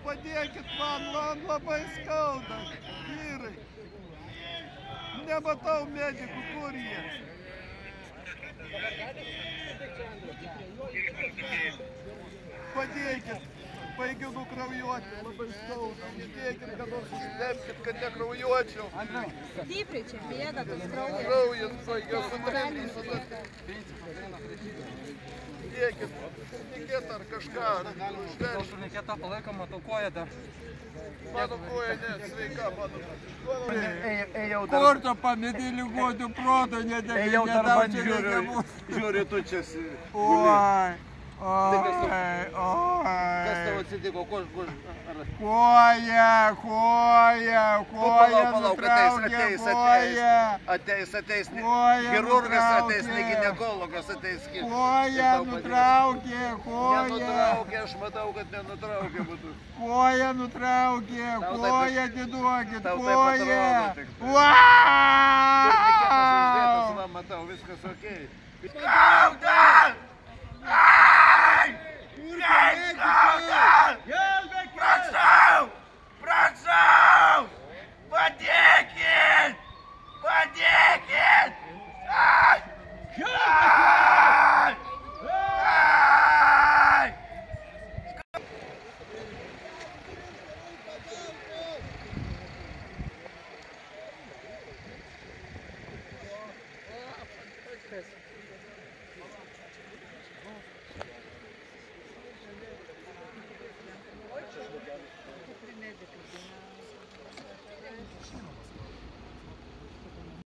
Padėkit man labai skauda, vyrai. Nematau medikų, kur jie. Padėkit, baigiu nukraujuoti, labai skauda. Uždėkit, kad nors užtempkit, kad nekraujuočiau. Stipriai čia bėga tas kraujas. Kraujas baigia sutempkit. Dėkit, turnikėtą ar kažką, ar užveršti. Turnikėtą palaikom, matau koją dar. Mano koja net sveika, mano. Kur tu pamėdį lygodių proto, Ejau dar man žiūri tu čia. Oi, Kas tau atsitiko? Koja Ateis. Chirurgas ateis, ne ginekologas ateis. Koja nutraukė, Nenutraukė, aš matau, kad nenutraukė būtų. Koja nutraukė, koja atiduokit, koja. Turniketas uždėtas, va, matau, viskas okei. Skauda! Prašau! Padėkit! Kas?